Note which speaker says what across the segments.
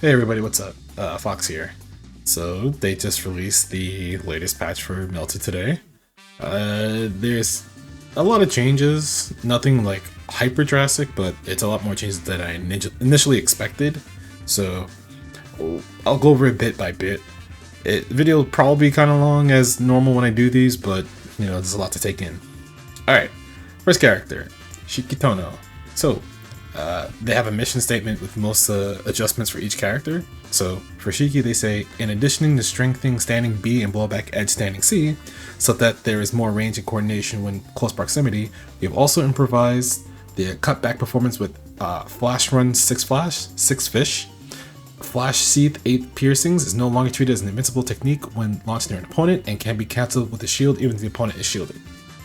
Speaker 1: Hey everybody, what's up? Fox here. So they just released the latest patch for Melty today. There's a lot of changes, nothing like hyper drastic, but it's a lot more changes than I initially expected. So I'll go over it bit by bit. The video will probably be kind of long as normal when I do these, but you know, there's a lot to take in. Alright, first character, Shiki Tohno. So they have a mission statement with most adjustments for each character. So for Shiki, they say, in addition to strengthening standing B and blowback edge standing C, so that there is more range and coordination when close proximity, we have also improvised the cutback performance with Flash Run 6 Fish. Flash Seeth 8 Piercings is no longer treated as an invincible technique when launched near an opponent and can be cancelled with a shield even if the opponent is shielded.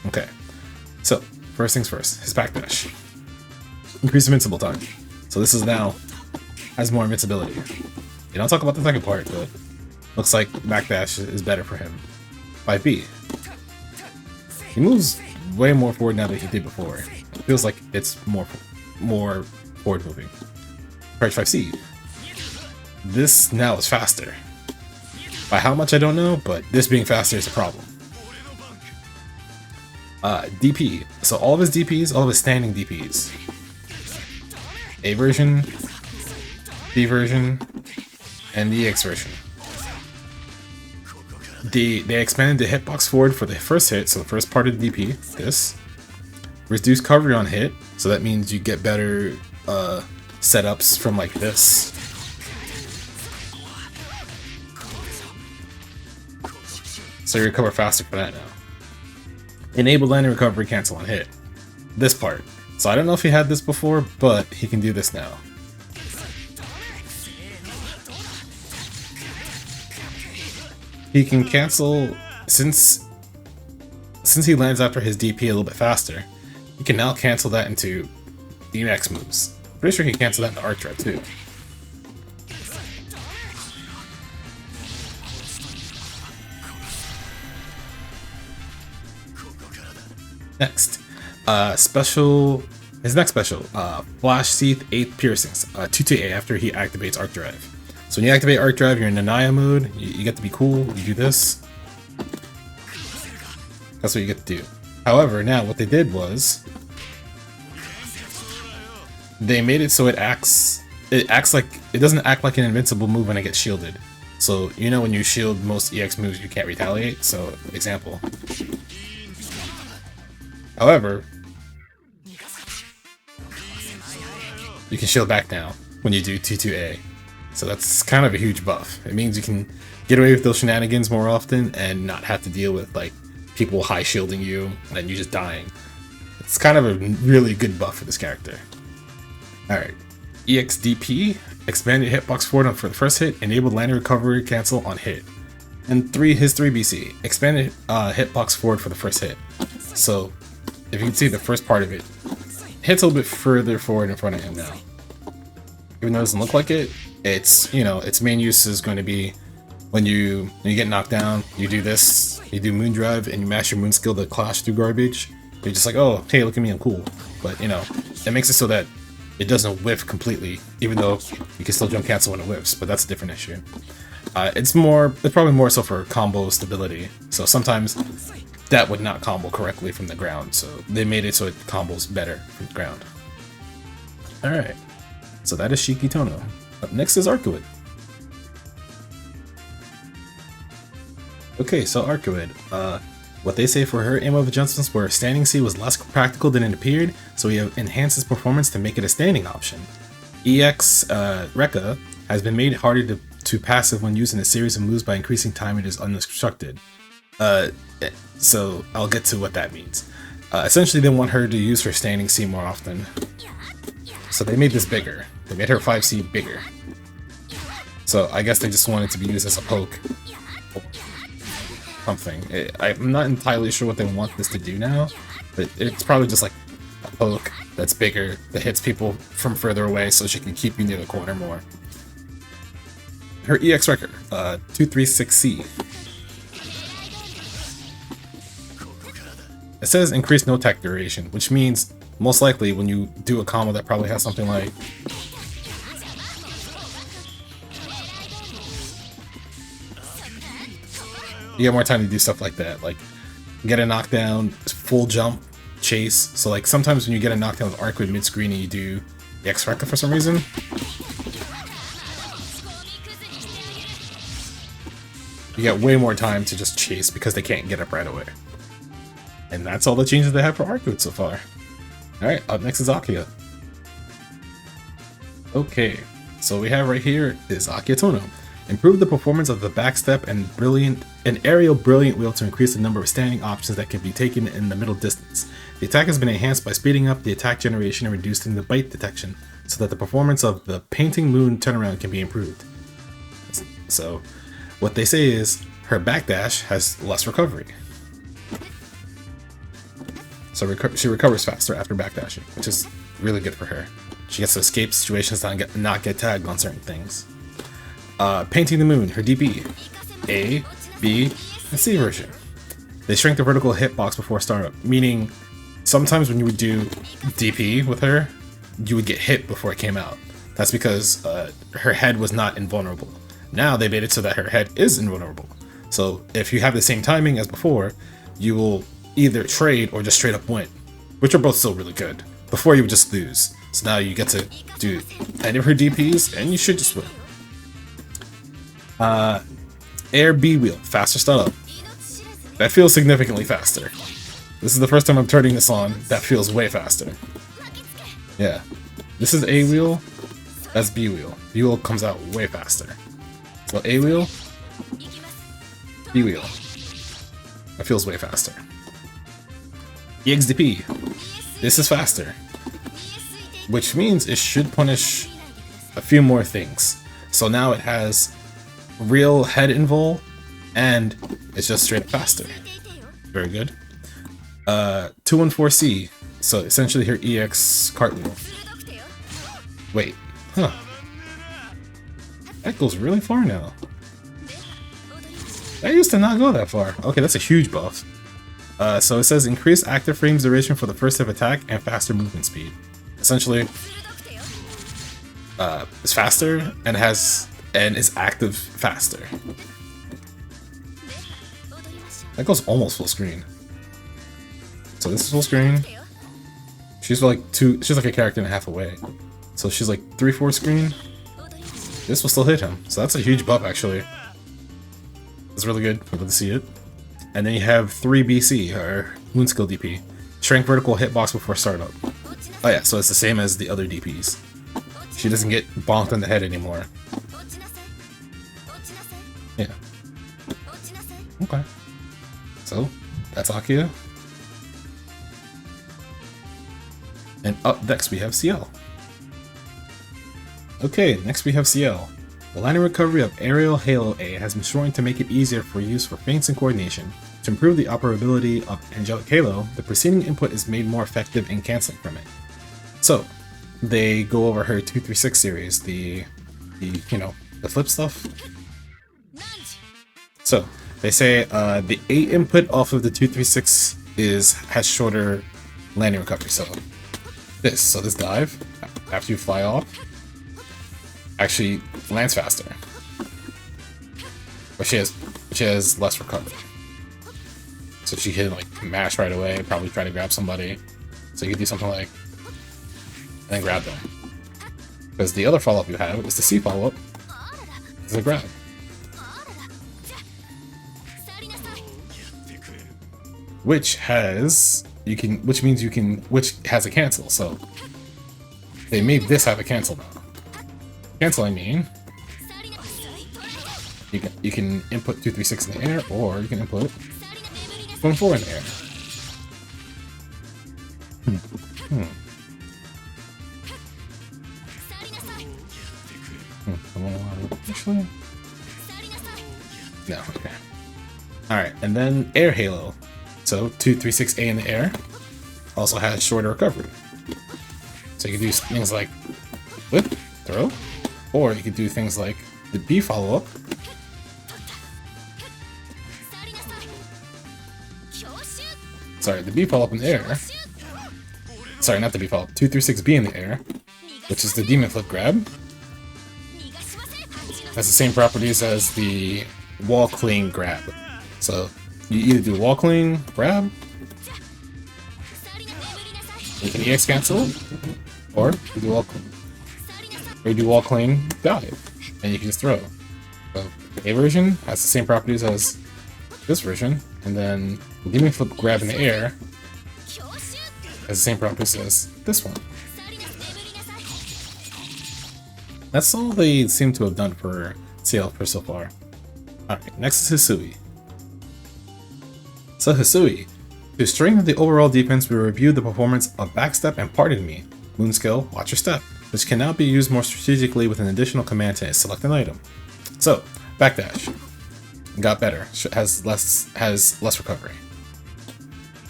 Speaker 1: Okay, so first things first, his backdash. Increased invincible time. So this is now has more invincibility. You don't talk about the second part, but looks like backdash is better for him. 5B. He moves way more forward now than he did before. It feels like it's more forward moving. Charge 5C. This now is faster. By how much I don't know, but this being faster is a problem. DP. So all of his DPs, all of his standing DPs. A version, B version, and the EX version. They expanded the hitbox forward for the first hit, so the first part of the DP, this. Reduce coverage on hit, so that means you get better setups from like this. So you recover faster for that now. Enable landing recovery cancel on hit. This part. So I don't know if he had this before, but he can do this now. He can cancel, since he lands after his DP a little bit faster, he can now cancel that into the next moves. Pretty sure he can cancel that into Arcueid too. Next, his next special, Flash Seeth 8 Piercings, 2-A after he activates Arc Drive. So when you activate Arc Drive, you're in Nanaya mode, you get to be cool, you do this. That's what you get to do. However, now what they did was, they made it so it doesn't act like an invincible move when it gets shielded. So, you know when you shield most EX moves, you can't retaliate, so example. However, you can shield back now when you do T2A. So that's kind of a huge buff. It means you can get away with those shenanigans more often and not have to deal with like people high shielding you and then you just dying. It's kind of a really good buff for this character. Alright. EXDP, expanded hitbox forward for the first hit, enabled landing recovery cancel on hit. And his 3BC, expanded hitbox forward for the first hit. So if you can see the first part of it, hits a little bit further forward in front of him now. Even though it doesn't look like it, it's, you know, its main use is going to be when you get knocked down, you do this, you do Moon Drive, and you mash your Moon skill to clash through garbage. You're just like, oh, hey, look at me, I'm cool. But, you know, it makes it so that it doesn't whiff completely, even though you can still jump cancel when it whiffs, but that's a different issue. It's probably more so for combo stability. So sometimes that would not combo correctly from the ground, so they made it so it combos better from the ground. Alright, so that is Shiki Tohno. Up next is Arcueid. Okay, so Arcueid, what they say for her aim of adjustments were standing C was less practical than it appeared, so we have enhanced its performance to make it a standing option. EX Rekka has been made harder to passive when using a series of moves by increasing time it is unobstructed. So I'll get to what that means. Essentially, they want her to use her standing C more often. So they made this bigger. They made her 5C bigger. So I guess they just wanted to be used as a poke. Something. I'm not entirely sure what they want this to do now, but it's probably just like a poke that's bigger, that hits people from further away so she can keep you near the corner more. Her EX record, 236C. It says increased no tech duration, which means most likely when you do a combo that probably has something like You get more time to do stuff like that, like get a knockdown, full jump, chase. So like sometimes when you get a knockdown with Arcueid mid-screen and you do the X-Factor for some reason, you get way more time to just chase because they can't get up right away. And that's all the changes they have for Arcueid so far. Alright, up next is Akiha. Okay, so we have right here is Akiha Tohno. Improve the performance of the backstep and aerial brilliant wheel to increase the number of standing options that can be taken in the middle distance. The attack has been enhanced by speeding up the attack generation and reducing the bite detection, so that the performance of the Painting Moon turnaround can be improved. So, what they say is her backdash has less recovery. So she recovers faster after backdashing, which is really good for her. She gets to escape situations and not get tagged on certain things. Painting the Moon, her DP. A, B, and C version. They shrink the vertical hitbox before startup, meaning sometimes when you would do DP with her, you would get hit before it came out. That's because her head was not invulnerable. Now they made it so that her head is invulnerable. So if you have the same timing as before, you will either trade or just straight up win, which are both still really good. Before you would just lose. So now you get to do any of her DPs and you should just win. Air B wheel, faster startup. That feels significantly faster. This is the first time I'm turning this on. That feels way faster. Yeah. This is A wheel. That's B wheel. B wheel comes out way faster. So A wheel. B wheel. That feels way faster. EXDP. This is faster. Which means it should punish a few more things. So now it has real head invul and it's just straight up faster. Very good. 214C. So essentially her EX cartwheel. Wait. Huh. That goes really far now. That used to not go that far. Okay, that's a huge buff. So it says increase active frames duration for the first hit of attack and faster movement speed. Essentially, it's faster and is active faster. That goes almost full screen. So this is full screen. She's like a character and a half away. So she's like 3/4 screen. This will still hit him. So that's a huge buff actually. It's really good. I'm glad to see it. And then you have 3BC, her Moon Skill DP. Shrink vertical hitbox before startup. Oh yeah, so it's the same as the other DPs. She doesn't get bonked on the head anymore. Yeah. Okay. So, that's Akiha. And up next we have Ciel. Okay, next we have Ciel. The line of recovery of Aerial Halo A has been shortened to make it easier for use for feints and coordination. To improve the operability of Angelic Halo, the preceding input is made more effective in canceling from it. So, they go over her 236 series, the flip stuff. So, they say the 8 input off of the 236 has shorter landing recovery. So, this dive, after you fly off, actually lands faster. But she has less recovery. So she can like mash right away, probably try to grab somebody. So you can do something like and then grab them. Because the other follow-up you have is the C follow-up. Is a grab. Which has a cancel, so they made this have a cancel now. Cancel, I mean, you can input 236 in the air, or you can input 1-4 in the air. Actually, no. Okay. All right, and then Air Halo. So 236A in the air also has shorter recovery. So you can do things like whip, throw. Or you could do things like the B follow-up. Sorry, the B follow-up in the air. Sorry, not the B follow-up. 236B in the air, which is the Demon Flip grab. Has the same properties as the Wall Cling grab. So you either do wall cling, grab, you can EX cancel, or you do wall cling, dive, and you can just throw. So the A version has the same properties as this version, and then the Demon Flip grab in the air has the same properties as this one. That's all they seem to have done for Ciel for so far. Alright, next is Hisui. So Hisui, to strengthen the overall defense, we reviewed the performance of Backstep and Pardon Me, Moon Skill, Watch Your Step, which can now be used more strategically with an additional command to select an item. So, Backdash got better, has less recovery.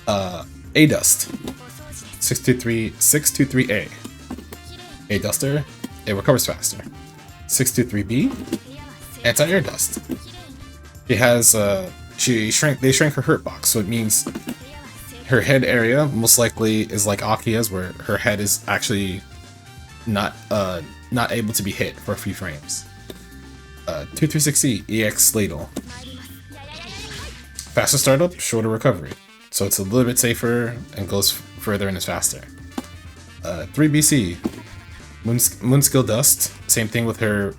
Speaker 1: A Dust, 623A. A Duster, it recovers faster. 623B, Anti-Air Dust. She has they shrank her hurt box, so it means her head area most likely is like Akiha's, where her head is actually not able to be hit for a few frames. 236E, EX Ladle. Faster startup, shorter recovery. So it's a little bit safer and goes further and is faster. 3BC, Moon Skill Dust. Same thing with her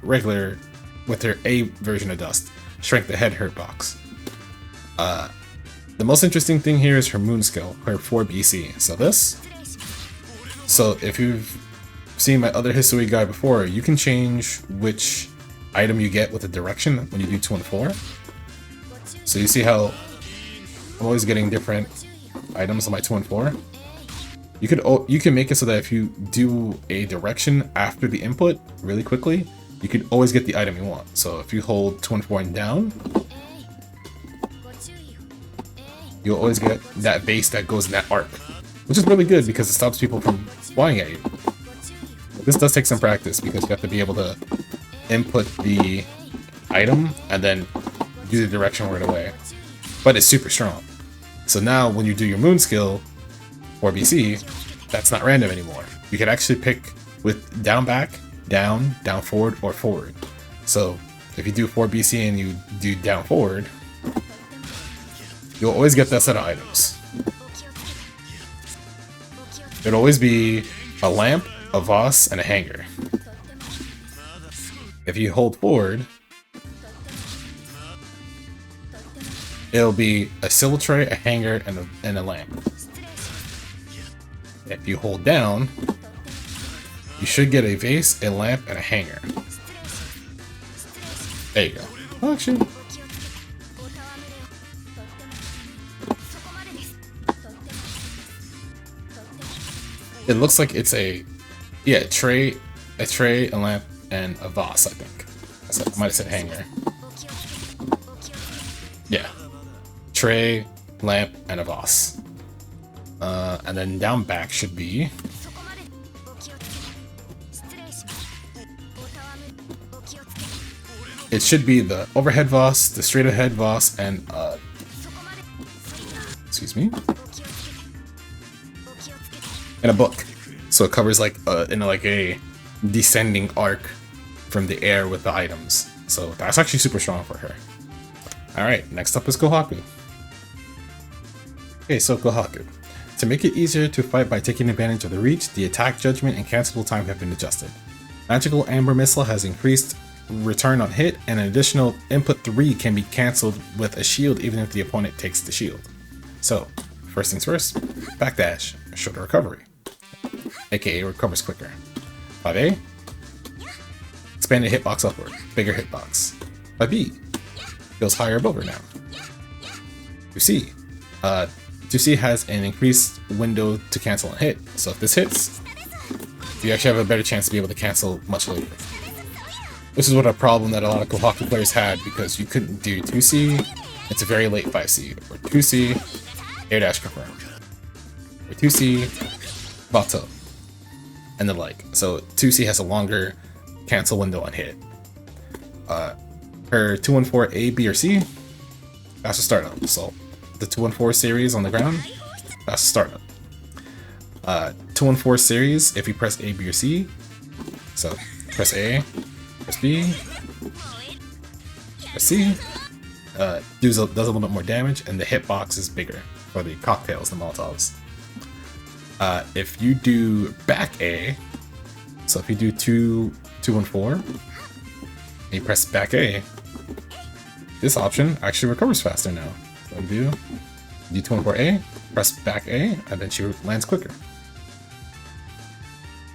Speaker 1: A version of Dust. Shrank the head hurt box. The most interesting thing here is her Moon Skill, her 4BC. So if you've seen my other Hisui guide before, you can change which item you get with the direction when you do 2 and 4. So you see how I'm always getting different items on my 2 and 4. You can make it so that if you do a direction after the input really quickly, you can always get the item you want. So if you hold 2 and 4 and down, you'll always get that base that goes in that arc, which is really good because it stops people from flying at you. This does take some practice because you have to be able to input the item and then do the direction right away. But it's super strong. So now when you do your Moon Skill or BC, that's not random anymore. You can actually pick with down back, down forward, or forward. So if you do 4 BC and you do down forward, you'll always get that set of items. It'll always be a lamp, a vase, and a hanger. If you hold forward, it'll be a silver tray, a hanger, and a lamp. If you hold down, you should get a vase, a lamp, and a hanger. There you go. Oh, actually, it looks like it's a tray, a lamp, and a vase, I think. I might have said hanger. Yeah. Tray, lamp, and a vase. And then down back should be it should be the overhead vase, the straight ahead vase, and excuse me, and a book. So it covers like a descending arc from the air with the items. So that's actually super strong for her. Alright, next up is Kohaku. Okay, so Kohaku. To make it easier to fight by taking advantage of the reach, the attack, judgment, and cancelable time have been adjusted. Magical Amber Missile has increased return on hit, and an additional input 3 can be cancelled with a shield even if the opponent takes the shield. So, first things first, backdash, shorter recovery, aka recovers quicker. 5A, expanded hitbox upward, bigger hitbox. 5B, goes higher above her now. 2C, 2C has an increased window to cancel and hit, so if this hits, you actually have a better chance to be able to cancel much later. This is what a problem that a lot of Kohaku players had, because you couldn't do 2C, it's a very late 5C, or 2C, air dash confirmed, or 2C, bateau, and the like. So 2C has a longer cancel window on hit. Her 214 A, B, or C, faster startup. So the 214 series on the ground, faster startup. 214 series, if you press A, B, or C, so press A, press B, press C, does a little bit more damage, and the hitbox is bigger for the cocktails, the Molotovs. If you do back A, so if you do 214, and you press back A, this option actually recovers faster now. So do 214A, press back A, and then she lands quicker.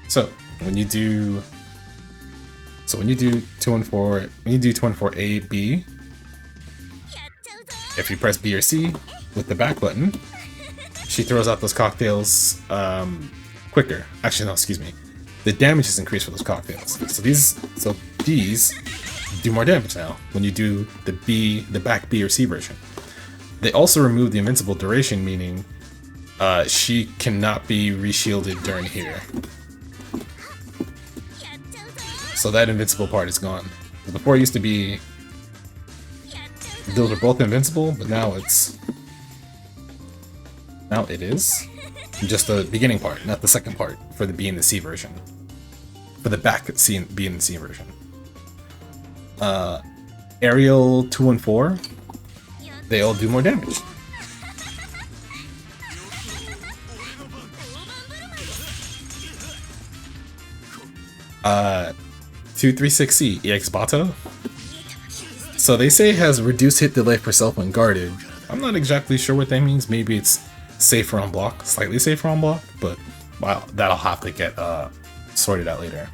Speaker 1: So when you do 214, when you do 214A, B, if you press B or C with the back button, she throws out those cocktails quicker. Actually, no, excuse me. The damage is increased for those cocktails. So these do more damage now when you do the back B or C version. They also remove the invincible duration, meaning she cannot be reshielded during here. So that invincible part is gone. Before it used to be those are both invincible, but now it is just the beginning part, not the second part for the B and the C version. For the back B and the C version. Aerial 214, they all do more damage. Uh, 236C EX Bato. So they say it has reduced hit delay for self when guarded. I'm not exactly sure what that means. Maybe it's safer on block, slightly safer on block, but wow, that'll have to get sorted out later.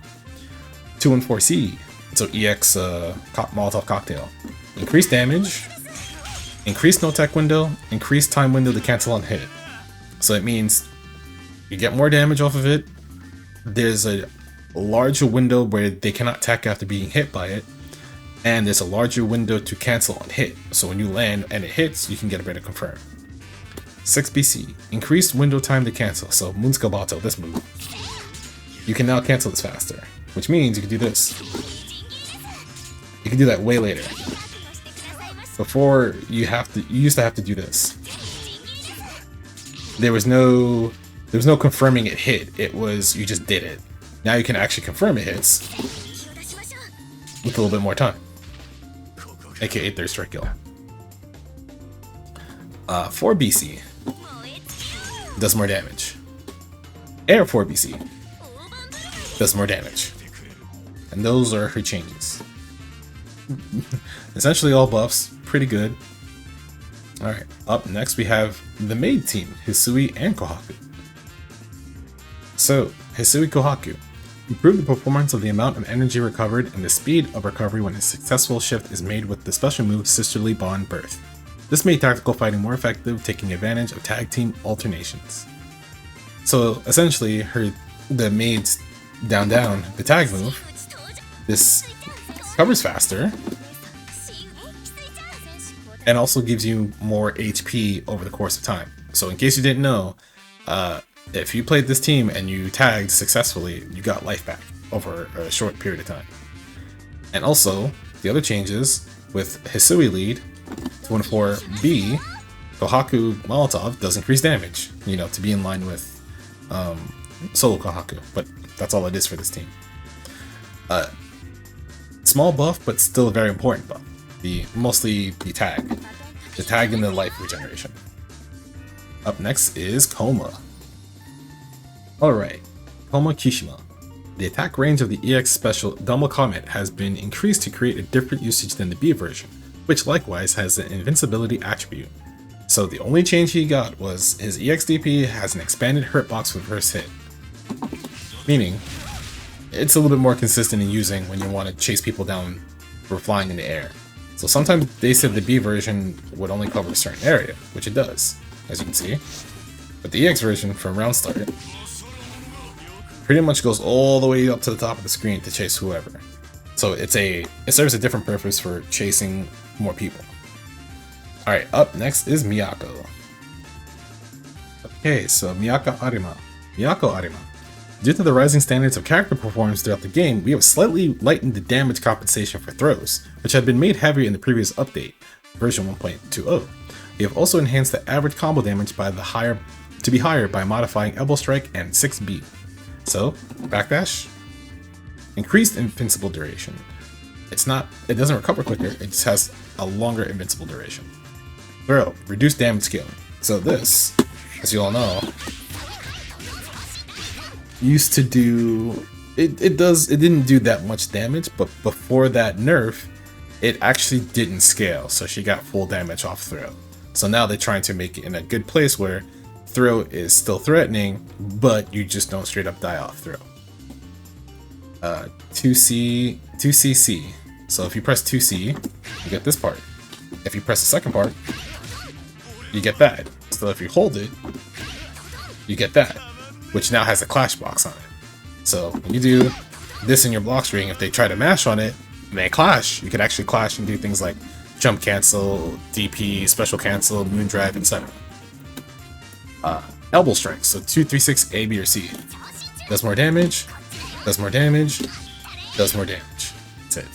Speaker 1: 214C, so EX Molotov Cocktail. Increased damage, increased no tech window, increased time window to cancel on hit. So it means you get more damage off of it. There's a larger window where they cannot tech after being hit by it, and there's a larger window to cancel on hit. So when you land and it hits, you can get a better confirm. 6BC, increased window time to cancel. So Moonskabato, this move, you can now cancel this faster, which means you can do this. You can do that way later. Before you used to have to do this. There was no confirming it hit. It was you just did it. Now you can actually confirm it hits with a little bit more time, aka third strike kill. 4BC does more damage. Air 4BC does more damage, and those are her changes. Essentially all buffs, pretty good. Alright, up next we have the maid team, Hisui and Kohaku. So, Hisui Kohaku. Improve the performance of the amount of energy recovered and the speed of recovery when a successful shift is made with the special move Sisterly Bond Birth. This made tactical fighting more effective, taking advantage of tag team alternations. So essentially, the maid's down, the tag move, this covers faster, and also gives you more HP over the course of time. So in case you didn't know, if you played this team and you tagged successfully, you got life back over a short period of time. And also, the other changes with Hisui lead, 214B, Kohaku Molotov does increase damage, to be in line with solo Kohaku, but that's all it is for this team. Small buff, but still a very important buff. Mostly the tag and the life regeneration. Up next is Kouma. Alright, Kouma Kishima. The attack range of the EX special Double Comet has been increased to create a different usage than the B version, which likewise has an invincibility attribute. So the only change he got was his EX DP has an expanded hurt box with first hit. Meaning, it's a little bit more consistent in using when you want to chase people down for flying in the air. So sometimes they said the B version would only cover a certain area, which it does, as you can see. But the EX version from round start pretty much goes all the way up to the top of the screen to chase whoever. So it serves a different purpose for chasing more people. Alright, up next is Miyako. Okay, so Miyako Arima. Due to the rising standards of character performance throughout the game, we have slightly lightened the damage compensation for throws, which had been made heavier in the previous update, version 1.20. We have also enhanced the average combo damage to be higher by modifying Elbow Strike and 6B. So, Backdash, increased invincible duration, it doesn't recover quicker, it just has a longer invincible duration. Throw, reduced damage scaling. So this, as you all know, used to do, it didn't do that much damage, but before that nerf, it actually didn't scale, so she got full damage off throw. So now they're trying to make it in a good place where throw is still threatening, but you just don't straight up die off throw. 2CC. So if you press 2C, you get this part. If you press the second part, you get that. So if you hold it, you get that, which now has a clash box on it. So when you do this in your block string, if they try to mash on it, and they clash, you can actually clash and do things like jump cancel, DP, special cancel, moon drive, etc. Elbow strength, so 2, 3, 6, A, B, or C. Does more damage, does more damage, does more damage. That's it.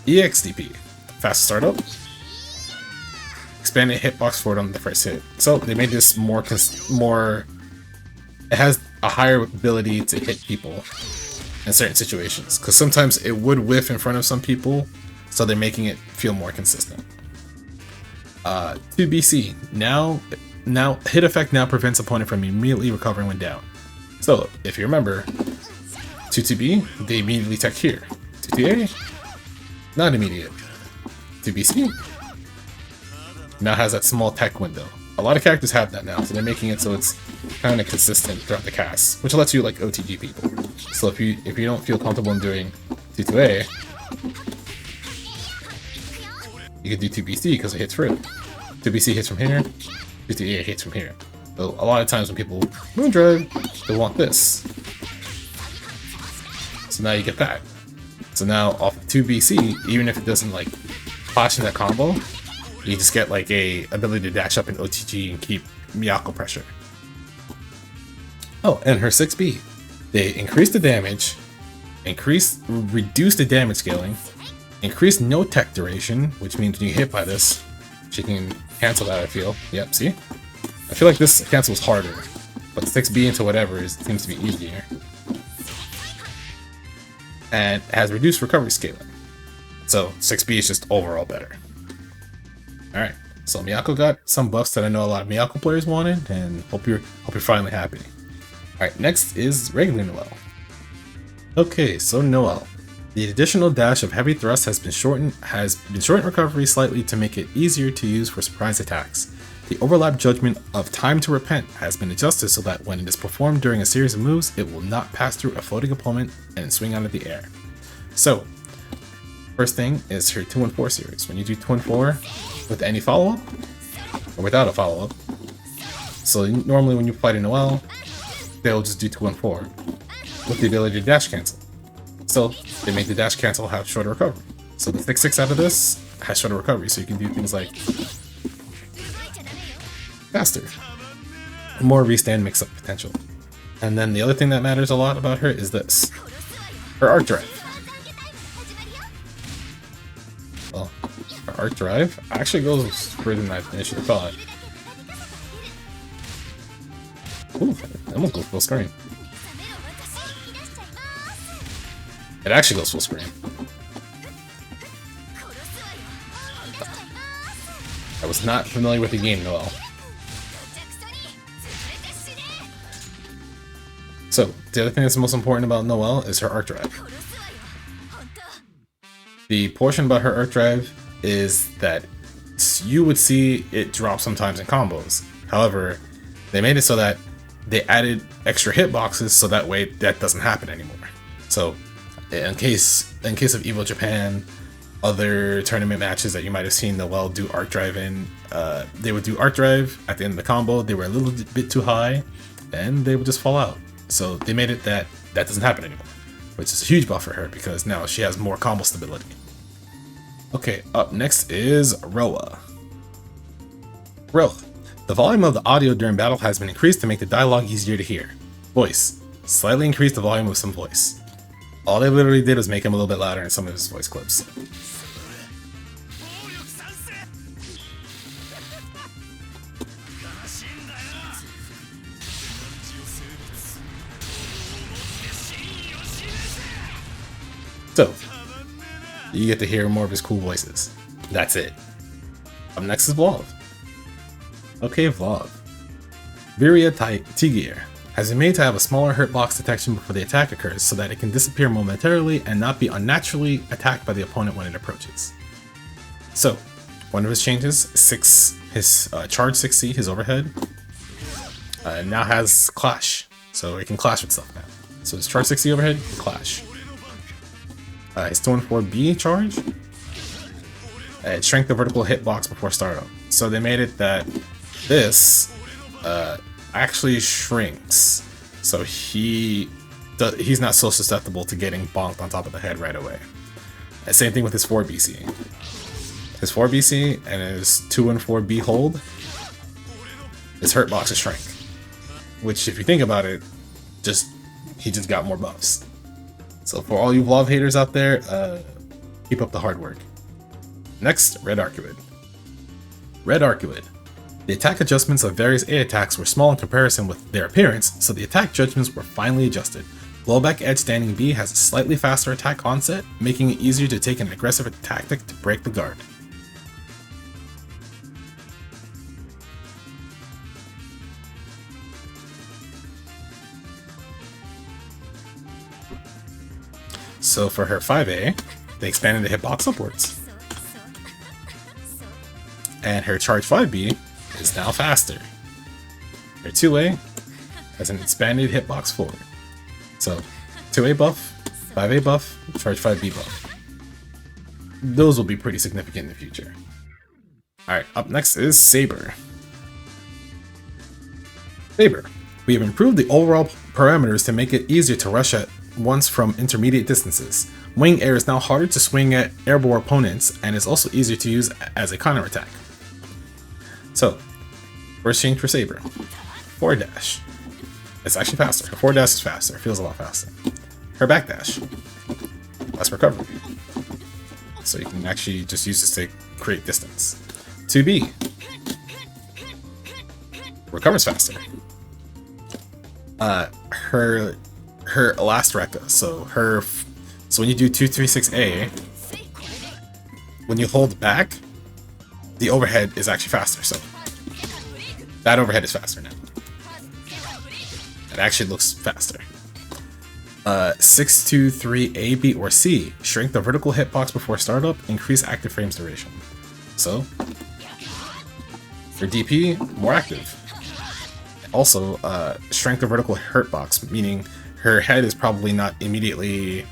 Speaker 1: EXDP, fast startup. Expanded hitbox forward on the first hit. So they made this more, it has a higher ability to hit people in certain situations, because sometimes it would whiff in front of some people, so they're making it feel more consistent. 2BC, now hit effect now prevents opponent from immediately recovering when down. So if you remember, 2B, they immediately tech here. 2A, not immediate. 2BC now has that small tech window. A lot of characters have that now, so they're making it so it's kind of consistent throughout the cast, which lets you like OTG people. So if you don't feel comfortable in doing 2A, you can do 2BC because it hits through. 2BC hits from here, 2A hits from here. So a lot of times when people moon drive, they want this. So now you get that. So now off of 2BC, even if it doesn't like clash in that combo, you just get like a ability to dash up in OTG and keep Miyako pressure. Oh, and her 6B. They increase the damage, reduce the damage scaling, increase no tech duration, which means when you hit by this, she can cancel that, I feel. Yep, see? I feel like this cancel is harder, but 6B into whatever seems to be easier. And has reduced recovery scaling. So 6B is just overall better. Alright, so Miyako got some buffs that I know a lot of Miyako players wanted, and hope you're finally happy. Alright, next is regular Noel. Okay, so Noel. The additional dash of heavy thrust has been shortened recovery slightly to make it easier to use for surprise attacks. The overlap judgment of time to repent has been adjusted so that when it is performed during a series of moves, it will not pass through a floating opponent and swing out of the air. So, first thing is her 2-4 series. When you do 2-4 with any follow-up, or without a follow-up, so normally when you apply to Noel, they'll just do 2-4 with the ability to dash cancel. So they made the dash cancel have shorter recovery. So the 6-6 out of this has shorter recovery, so you can do things like faster, more restand mix-up potential. And then the other thing that matters a lot about her is this, her arc drive. Well, her arc drive actually goes further than I initially thought. Ooh, that almost goes full screen. It actually goes full screen. I was not familiar with the game, Noel. So, the other thing that's most important about Noel is her arc drive. The portion about her arc drive is that you would see it drop sometimes in combos. However, they made it so that they added extra hitboxes so that way that doesn't happen anymore. So, in case of Evo Japan, other tournament matches that you might have seen Noel do arc drive in, they would do arc drive at the end of the combo. They were a little bit too high, and they would just fall out. So they made it that doesn't happen anymore, which is a huge buff for her because now she has more combo stability. Okay, up next is Roa. Roa. The volume of the audio during battle has been increased to make the dialogue easier to hear. Voice. Slightly increase the volume of some voice. All they literally did was make him a little bit louder in some of his voice clips. So, You get to hear more of his cool voices. That's it. Up next is Vlov. Okay, Vlov. Viria Tigir has been made to have a smaller hurt box detection before the attack occurs so that it can disappear momentarily and not be unnaturally attacked by the opponent when it approaches. So, one of his changes, his charge 6C, his overhead, now has clash. So it can clash with stuff now. So his charge 6C overhead, clash. His 214B charge, it shrank the vertical hitbox before startup. So they made it that this actually shrinks, so he's not so susceptible to getting bonked on top of the head right away. And same thing with his 4BC. His 4BC and his 214B hold, his hurt box is shrank. Which, if you think about it, he just got more buffs. So for all you Vlov haters out there, keep up the hard work. Next, Red Arcueid. Red Arcueid. The attack adjustments of various A attacks were small in comparison with their appearance, so the attack judgments were finally adjusted. Blowback Edge Standing B has a slightly faster attack onset, making it easier to take an aggressive tactic to break the guard. So for her 5A, they expanded the hitbox upwards. And her charge 5B is now faster. Her 2A has an expanded hitbox forward. So 2A buff, 5A buff, charge 5B buff. Those will be pretty significant in the future. Alright, up next is Saber. Saber. We have improved the overall parameters to make it easier to rush at once from intermediate distances. Wing air is now harder to swing at airborne opponents and is also easier to use as a counterattack. So, first change for Saber. Forward dash. It's actually faster. Her forward dash is faster. It feels a lot faster. Her back dash. Less recovery. So you can actually just use this to create distance. 2B. Recovers faster. Her last Rekka. So when you do 236A, when you hold back, the overhead is actually faster. So that overhead is faster now. It actually looks faster. 623A, B, or C. Shrink the vertical hitbox before startup. Increase active frames duration. So for DP, more active. Also, shrink the vertical hurt box, meaning her head is probably not immediately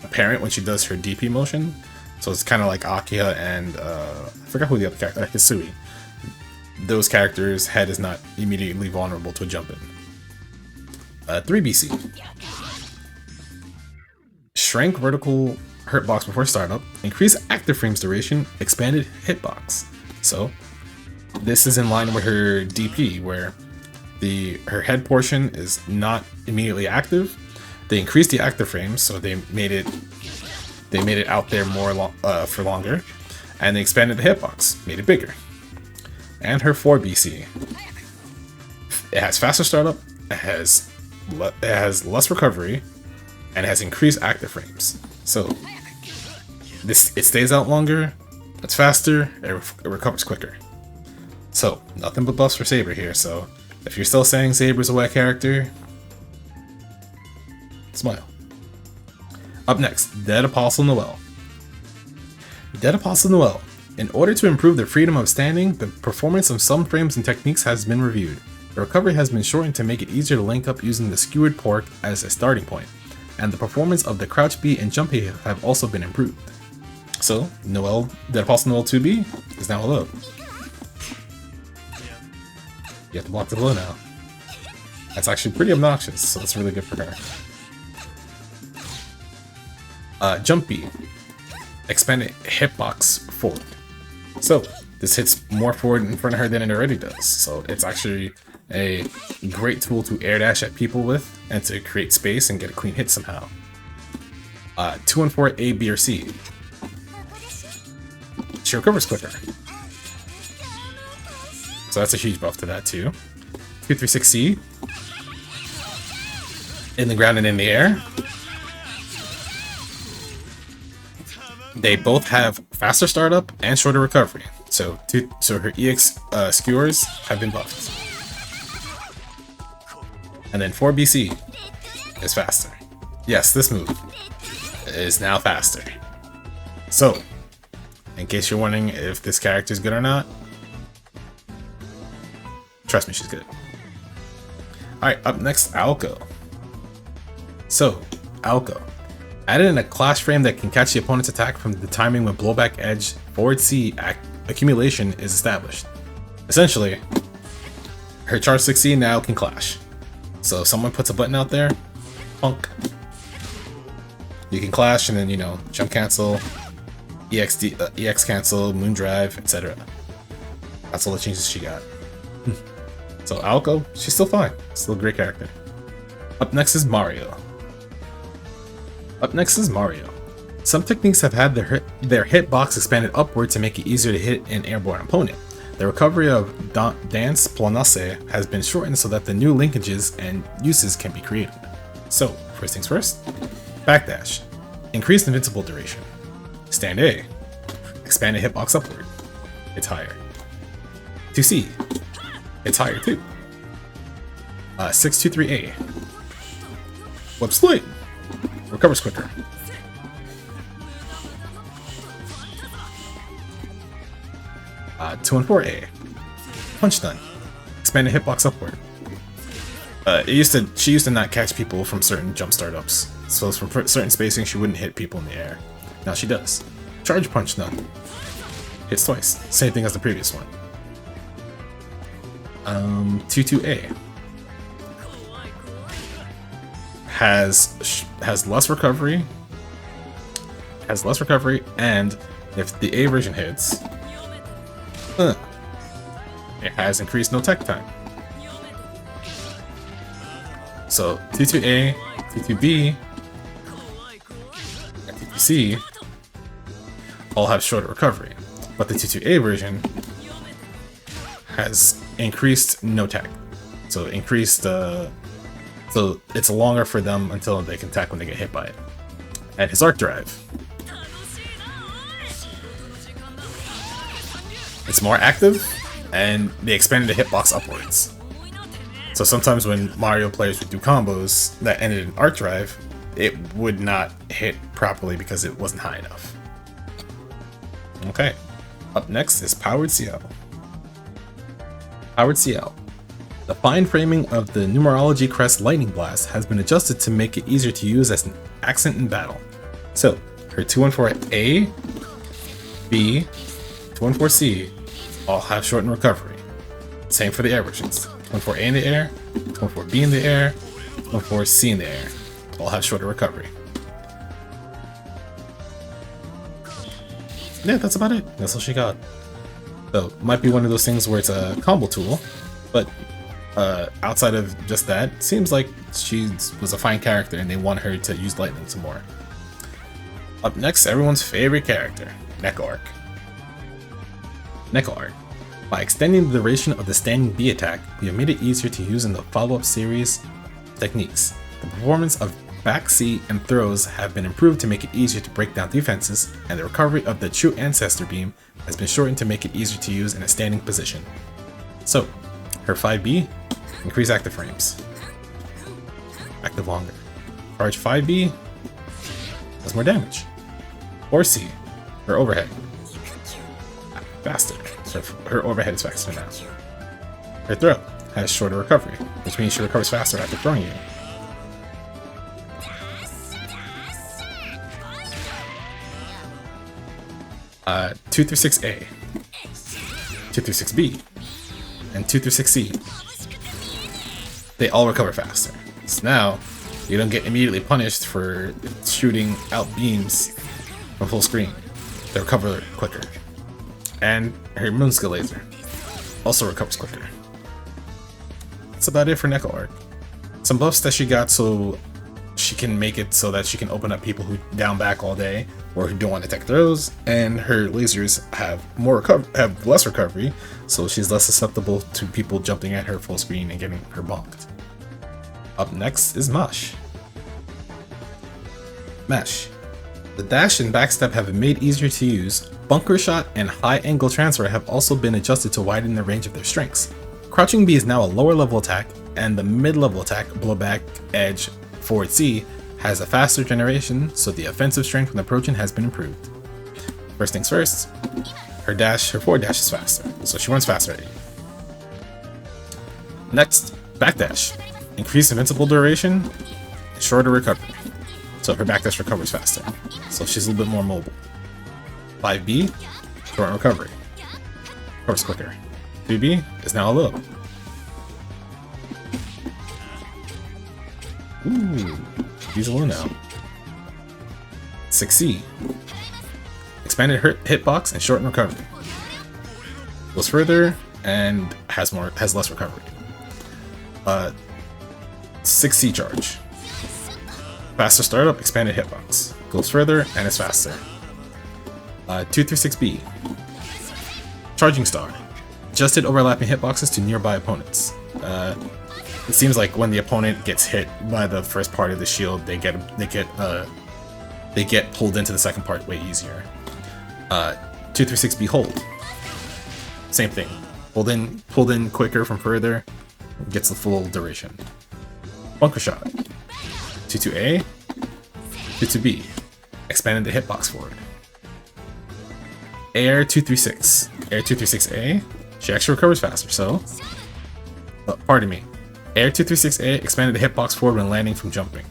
Speaker 1: apparent when she does her DP motion. So it's kind of like Akiha and I forgot who the other character, Hisui. Those characters' head is not immediately vulnerable to a jump in. 3BC. Shrank vertical hurt box before startup. Increase active frames duration. Expanded hitbox. So this is in line with her DP, where her head portion is not immediately active. They increased the active frames, so they made it out there more for longer, and they expanded the hitbox, made it bigger. And her 4BC, it has faster startup, it has less recovery, and it has increased active frames. So it stays out longer, it's faster, it recovers quicker. So nothing but buffs for Saber here. So if you're still saying Saber's a wet character, smile. Up next, Dead Apostle Noel. Dead Apostle Noel. In order to improve the freedom of standing, the performance of some frames and techniques has been reviewed. The recovery has been shortened to make it easier to link up using the skewered pork as a starting point, and the performance of the crouch B and jump A have also been improved. So, Noel, Dead Apostle Noel 2B is now a low. You have to block the low now. That's actually pretty obnoxious, so that's really good for her. Jump B. Expanded hitbox forward. So, this hits more forward in front of her than it already does. So, it's actually a great tool to air dash at people with and to create space and get a clean hit somehow. 214 A, B, or C. She recovers quicker. So that's a huge buff to that too. 236C. In the ground and in the air. They both have faster startup and shorter recovery. So her EX skewers have been buffed. And then 4BC is faster. Yes, this move is now faster. So, in case you're wondering if this character is good or not, trust me, she's good. Alright, up next, Aoko. So, Aoko. Added in a clash frame that can catch the opponent's attack from the timing when blowback edge forward C accumulation is established. Essentially, her charge 6C now can clash. So if someone puts a button out there, punk. You can clash and then, you know, jump cancel, EX cancel, moon drive, etc. That's all the changes she got. So Aoko, she's still fine. Still a great character. Up next is Mario. Some techniques have had their hitbox expanded upward to make it easier to hit an airborne opponent. The recovery of Dance Planase has been shortened so that the new linkages and uses can be created. So, first things first, backdash, increased invincible duration. Stand A, expanded hitbox upward, it's higher. 2C, it's higher too. 623A, web split, recovers quicker. 214A, punch stun, expanded hitbox upward. She used to not catch people from certain jump startups, so from certain spacing she wouldn't hit people in the air. Now she does. Charge punch stun, hits twice, same thing as the previous one. 22A has less recovery, and if the A version hits, it has increased no tech time. So 22A, 22B, and 22C all have shorter recovery, but the 22A version has increased no tech. So increased so it's longer for them until they can attack when they get hit by it. And his arc drive, it's more active, and they expanded the hitbox upwards. So sometimes when Mario players would do combos that ended in arc drive, it would not hit properly because it wasn't high enough. Okay, up next is Powered Ciel. The fine framing of the numerology crest Lightning Blast has been adjusted to make it easier to use as an accent in battle. So, her 214A, B, 214C all have shortened recovery. Same for the air versions. 214A in the air, 214B in the air, 214C in the air. All have shorter recovery. Yeah, that's about it. That's all she got. So, might be one of those things where it's a combo tool, but outside of just that, it seems like she was a fine character and they want her to use lightning some more. Up next, everyone's favorite character, Neco-Arc. By extending the duration of the standing B attack, we have made it easier to use in the follow-up series techniques. The performance of back C and throws have been improved to make it easier to break down defenses, and the recovery of the True Ancestor Beam has been shortened to make it easier to use in a standing position. So, her 5B, increase active frames. Active longer. Charge 5B, does more damage. 4C, her overhead. Faster. So her overhead is faster now. Her throw has shorter recovery, which means she recovers faster after throwing you. Uh, 236A, 236B, and 236C. They all recover faster. So now, you don't get immediately punished for shooting out beams from full screen. They recover quicker. And her Moonskill Laser also recovers quicker. That's about it for Neco-Arc. Some buffs that she got so she can make it so that she can open up people who down back all day or who don't want to tech throws, and her lasers have less recovery, so she's less susceptible to people jumping at her full screen and getting her bonked. Up next is Mash. The The dash and backstep have been made easier to use. Bunker shot and high angle transfer have also been adjusted to widen the range of their strengths. Crouching B is now a lower level attack, and the mid-level attack, blowback, edge, forward C, has a faster generation, so the offensive strength when approaching has been improved. First things first, her forward dash is faster, so she runs faster at you. Next, backdash. Increased invincible duration, shorter recovery. So her backdash recovers faster, so she's a little bit more mobile. 5B, short recovery. Recovers quicker. 3B is now a little. Ooh, she's a little now. 6C, expanded hitbox and shortened recovery. Goes further and has less recovery. 6C charge. Faster startup, expanded hitbox. Goes further and is faster. 236B. Charging star. Adjusted overlapping hitboxes to nearby opponents. It seems like when the opponent gets hit by the first part of the shield, they get pulled into the second part way easier. 236B hold. Same thing. Pulled in quicker from further, gets the full duration. Bunker shot. 22A, 22B, expanded the hitbox forward. Air 236, Air 236A, she actually recovers faster, so, pardon me, Air 236A expanded the hitbox forward when landing from jumping.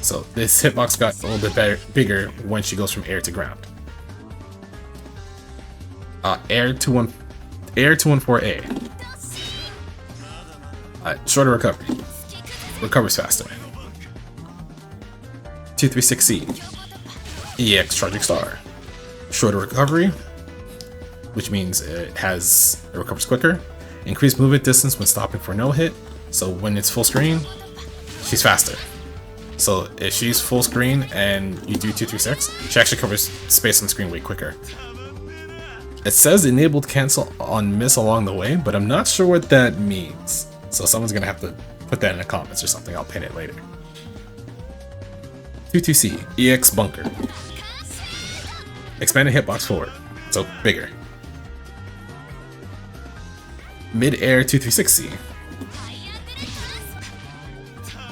Speaker 1: So this hitbox got a little bit bigger when she goes from air to ground. Air 214A, shorter recovery, recovers faster. 236C, EX Charging Star, shorter recovery, which means it recovers quicker. Increased movement distance when stopping for no hit, so when it's full screen, she's faster. So if she's full screen and you do 236, she actually covers space on screen way quicker. It says enabled cancel on miss along the way, but I'm not sure what that means. So someone's gonna have to put that in the comments or something, I'll pin it later. 22C, EX Bunker. Expanded hitbox forward, so bigger. Mid-air 236C.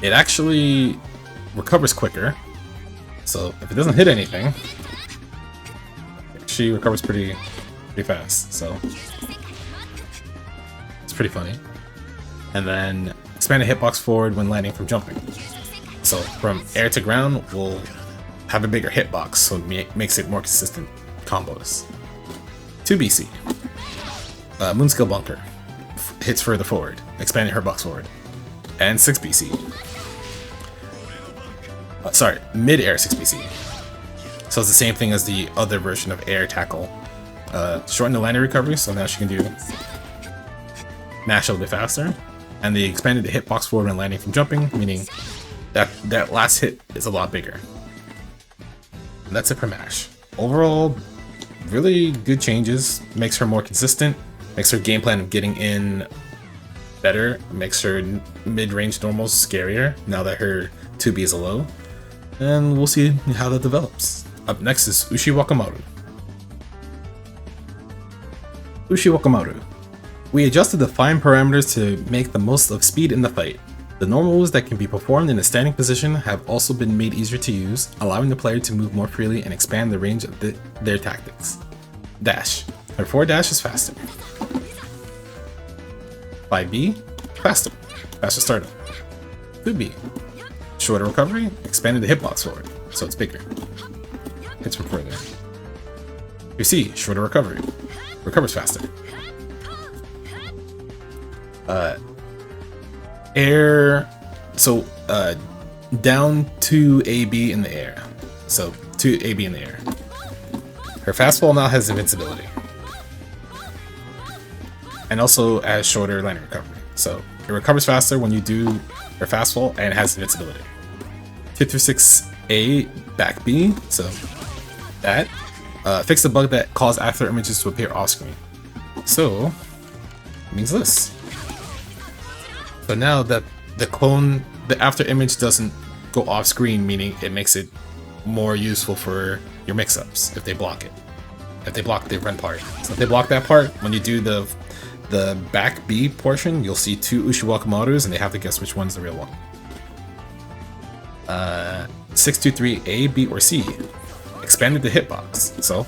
Speaker 1: It actually recovers quicker, so if it doesn't hit anything, she recovers pretty fast, so it's pretty funny. And then expanded hitbox forward when landing from jumping. So from air to ground, we'll have a bigger hitbox, so it makes it more consistent combos. 2BC, Moonskill Bunker, hits further forward, expanding her box forward. And 6BC, mid-air 6BC. So it's the same thing as the other version of air tackle. Shorten the landing recovery, so now she can do mash a little bit faster. And they expanded the hitbox forward when landing from jumping, meaning that last hit is a lot bigger. And that's it for mash. Overall, really good changes. Makes her more consistent, makes her game plan of getting in better, makes her mid-range normals scarier now that her 2B is a low. And we'll see how that develops. Up next is Ushiwakamaru. Ushiwakamaru. We adjusted the fine parameters to make the most of speed in the fight. The normal moves that can be performed in a standing position have also been made easier to use, allowing the player to move more freely and expand the range of their tactics. Dash. Her forward dash is faster. 5B, faster. Faster startup. 2B, shorter recovery, expanded the hitbox forward, so it's bigger. Hits from further. 2C, shorter recovery. Recovers faster. Air, so down to AB in the air. So to AB in the air. Her fastball now has invincibility. And also has shorter landing recovery. So it recovers faster when you do her fastball and has invincibility. 236A back B, so that. Fix the bug that caused after images to appear off screen. So it means this. So now that the after image doesn't go off screen, meaning it makes it more useful for your mix-ups if they block it. If they block the front part. So if they block that part, when you do the back B portion, you'll see 2 Ushiwakamarus and they have to guess which one's the real one. 623 A, B, or C. Expanded the hitbox, so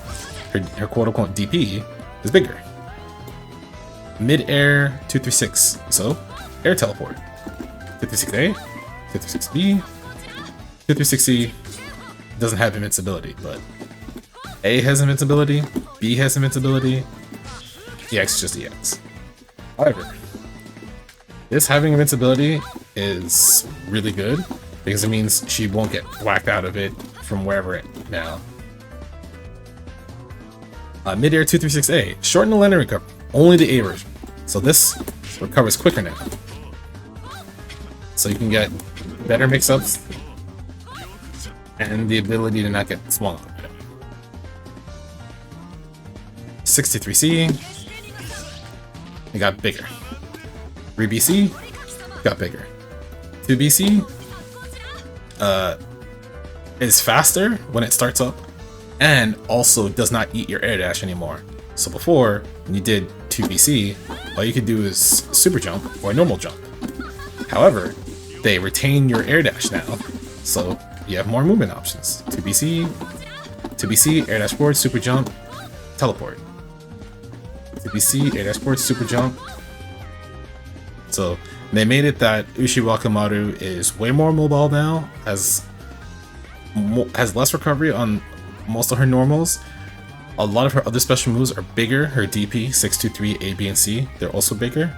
Speaker 1: her quote-unquote DP is bigger. Mid-air 236, so air teleport. 236A, 236B, 236C doesn't have invincibility, but A has invincibility, B has invincibility, EX is just EX. However, this having invincibility is really good because it means she won't get whacked out of it from wherever it now. Mid-air 236A, shorten the landing recovery, only the A version. So this recovers quicker now. So you can get better mix-ups and the ability to not get swung. 63C, it got bigger. 3BC got bigger. 2BC is faster when it starts up and also does not eat your air dash anymore. So before, when you did 2BC, all you could do is super jump or normal jump. However, they retain your air dash now, so you have more movement options. 2BC, air dash forward, super jump, teleport. 2BC, air dash forward, super jump. So they made it that Ushiwakamaru is way more mobile now, has less recovery on most of her normals. A lot of her other special moves are bigger. Her DP, 623, A, B, and C, they're also bigger.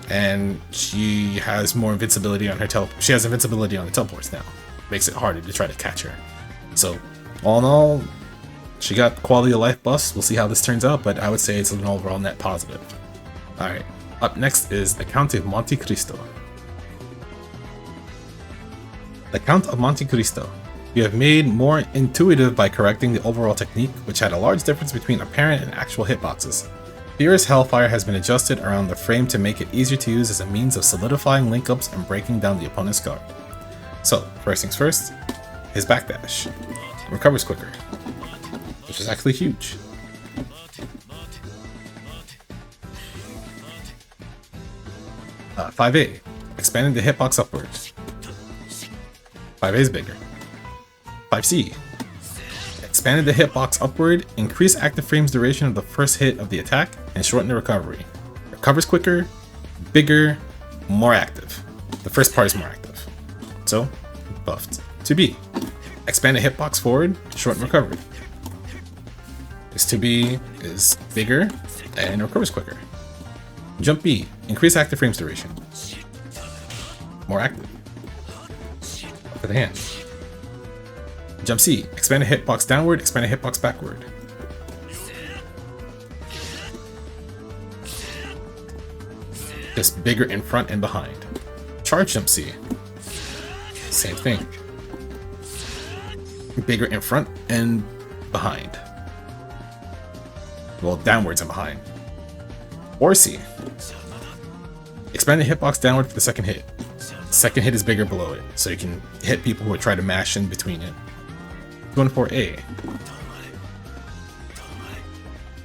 Speaker 1: And she has more invincibility on her she has invincibility on the teleports now. Makes it harder to try to catch her. So, all in all, she got quality of life buffs. We'll see how this turns out, but I would say it's an overall net positive. Alright, up next is the Count of Monte Cristo. The Count of Monte Cristo. You have made more intuitive by correcting the overall technique, which had a large difference between apparent and actual hitboxes. Fierce Hellfire has been adjusted around the frame to make it easier to use as a means of solidifying link-ups and breaking down the opponent's guard. So, first things first, his backdash recovers quicker, which is actually huge. Uh, 5A, expanding the hitbox upwards. 5A is bigger. 5C, expanded the hitbox upward, increase active frames duration of the first hit of the attack, and shorten the recovery. Recovers quicker, bigger, more active. The first part is more active. So, buffed. 2B, expand the hitbox forward, shorten recovery. This 2B is bigger and recovers quicker. Jump B, increase active frames duration. More active. Up to the hand. Jump C, expand a hitbox downward, expand a hitbox backward. Just bigger in front and behind. Charge jump C. Same thing. Bigger in front and behind. Well, downwards and behind. Or C. Expand the hitbox downward for the second hit. Second hit is bigger below it, so you can hit people who try to mash in between it. 214A.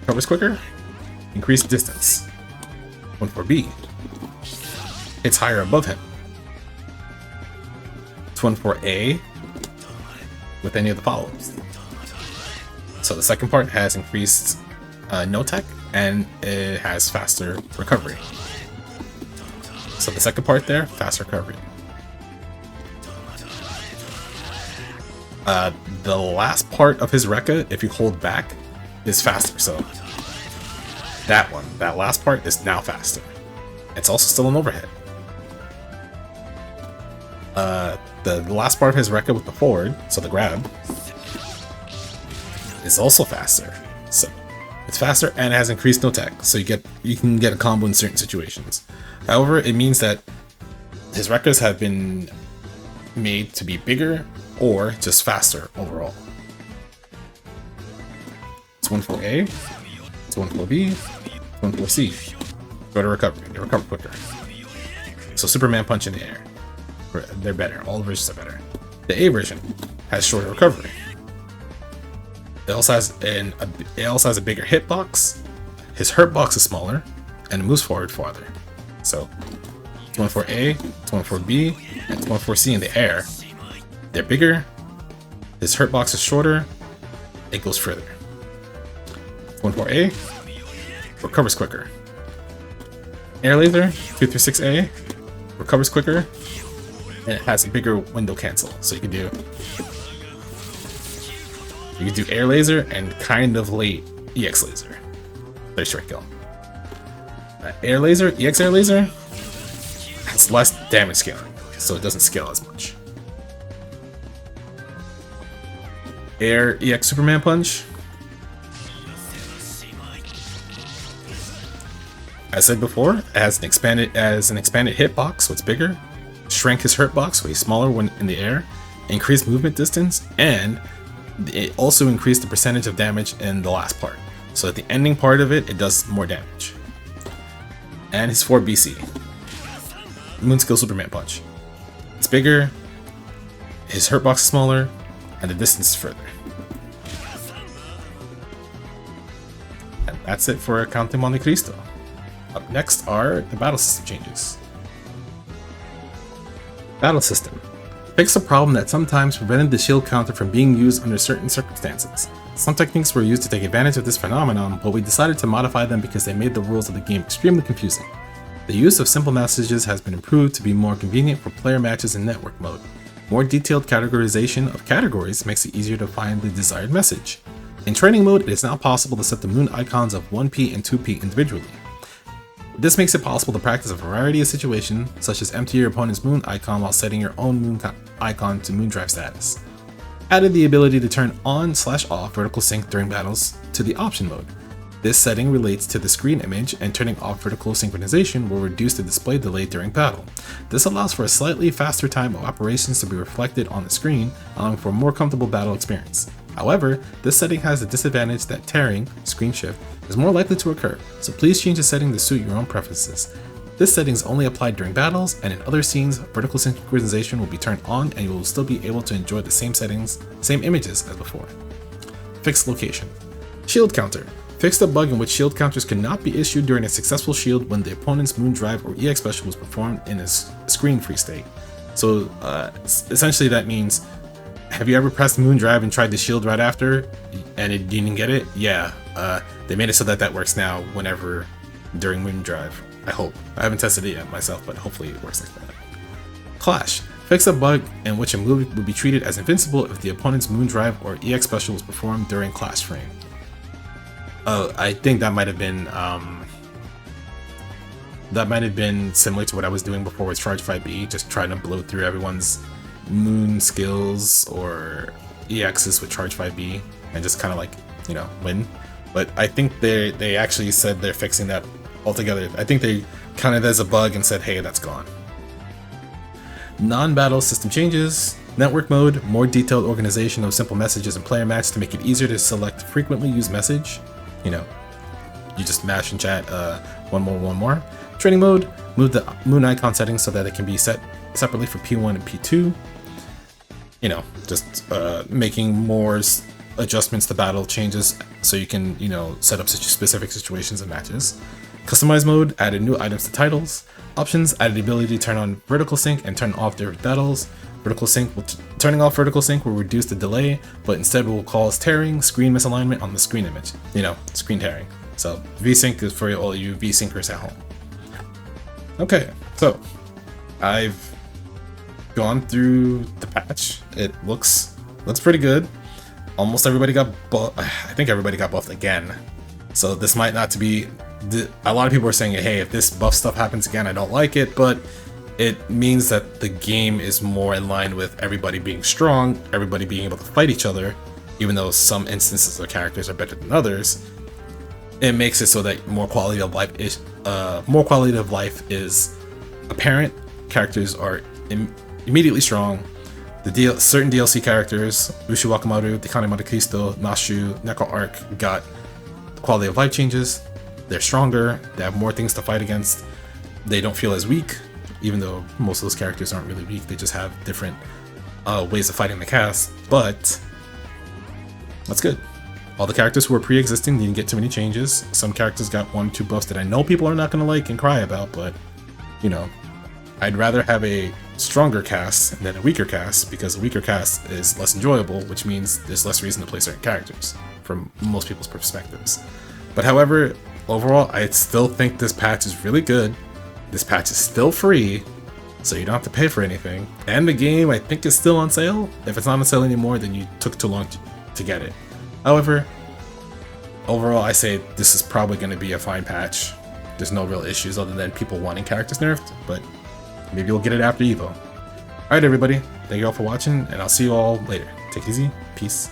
Speaker 1: Covers quicker. Increase distance. 214B. Hits higher above him. 214A with any of the follow-ups. So the second part has increased no tech and it has faster recovery. So the second part there, fast recovery. The last part of his Rekka, if you hold back, is faster. So that last part is now faster. It's also still an overhead. The last part of his Rekka with the forward, so the grab, is also faster. So it's faster and has increased no tech, so you can get a combo in certain situations. However, it means that his Rekkas have been made to be bigger or just faster overall. It's 14A, it's 14B, 14C. Go to recovery, they recover quicker. So Superman punch in the air. They're better, all versions are better. The A version has shorter recovery. it also has a bigger hitbox. His hurt box is smaller, and it moves forward farther. So 24A, 24B, and 24C in the air. They're bigger. His hurt box is shorter. It goes further. 24A recovers quicker. Air laser 236A recovers quicker, and it has a bigger window cancel. So you can do air laser and kind of late EX laser. 30 strike kill. Air laser, EX air laser has less damage scaling, so it doesn't scale as much. Air EX Superman punch. As I said before, it has an expanded hitbox, so it's bigger. Shrank his hurt box, so he's smaller when in the air. Increased movement distance, and it also increased the percentage of damage in the last part. So at the ending part of it, it does more damage. And his 4BC. Moon Skill Superman Punch. It's bigger, his hurt box is smaller, and the distance is further. And that's it for Count de Monte Cristo. Up next are the battle system changes. Battle system. Fix a problem that sometimes prevented the shield counter from being used under certain circumstances. Some techniques were used to take advantage of this phenomenon, but we decided to modify them because they made the rules of the game extremely confusing. The use of simple messages has been improved to be more convenient for player matches in network mode. More detailed categorization of categories makes it easier to find the desired message. In training mode, it is now possible to set the moon icons of 1P and 2P individually. This makes it possible to practice a variety of situations, such as empty your opponent's moon icon while setting your own moon icon to moon drive status. Added the ability to turn on/off vertical sync during battles to the option mode. This setting relates to the screen image, and turning off vertical synchronization will reduce the display delay during battle. This allows for a slightly faster time of operations to be reflected on the screen, allowing for a more comfortable battle experience. However, this setting has the disadvantage that tearing, screen shift, is more likely to occur, so please change the setting to suit your own preferences. This setting is only applied during battles, and in other scenes, vertical synchronization will be turned on and you will still be able to enjoy the same images as before. Fixed location. Shield counter. Fix the bug in which shield counters cannot be issued during a successful shield when the opponent's moon drive or EX special was performed in a screen free state. So essentially that means, have you ever pressed moon drive and tried the shield right after and you didn't get it? Yeah, they made it so that works now whenever during moon drive. I hope. I haven't tested it yet myself, but hopefully it works like that. Clash. Fix a bug in which a move would be treated as invincible if the opponent's moon drive or EX special was performed during clash frame. I think that might have been similar to what I was doing before with Charge 5B, just trying to blow through everyone's moon skills or EXs with Charge 5B and just kind of like, win. But I think they actually said they're fixing that altogether. I think they counted as a bug and said, hey, that's gone. Non-battle system changes. Network mode, more detailed organization of simple messages in player match to make it easier to select frequently used message. You just mash and chat one more. Training mode, move the moon icon settings so that it can be set separately for P1 and P2. Just making more adjustments to battle changes so you can, set up such specific situations and matches. Customize mode, added new items to titles. Options, added the ability to turn on vertical sync and turn off different battles. Turning off vertical sync will reduce the delay, but instead will cause tearing, screen misalignment on the screen image. Screen tearing. So VSync is for all you VSyncers at home. Okay, so I've gone through the patch. It looks pretty good. Almost everybody got buffed. I think everybody got buffed again. So this might not to be. A lot of people are saying, hey, if this buff stuff happens again, I don't like it, but it means that the game is more in line with everybody being strong, everybody being able to fight each other, even though some instances of characters are better than others. It makes it so that more quality of life is apparent. Characters are immediately strong. Certain DLC characters, Ushiwakamaru, Count de Monte Cristo, Nashu, Neco-Arc, got quality of life changes. They're stronger, they have more things to fight against, they don't feel as weak, even though most of those characters aren't really weak, they just have different ways of fighting the cast, but that's good. All the characters who were pre-existing didn't get too many changes. Some characters got 1 or 2 buffs that I know people are not going to like and cry about, but, you know, I'd rather have a stronger cast than a weaker cast, because a weaker cast is less enjoyable, which means there's less reason to play certain characters, from most people's perspectives. But however, overall, I still think this patch is really good. This patch is still free, so you don't have to pay for anything. And the game, I think, is still on sale. If it's not on sale anymore, then you took too long to get it. However, overall, I say this is probably going to be a fine patch. There's no real issues other than people wanting characters nerfed, but maybe you'll get it after Evo. Alright everybody, thank you all for watching, and I'll see you all later. Take it easy, peace.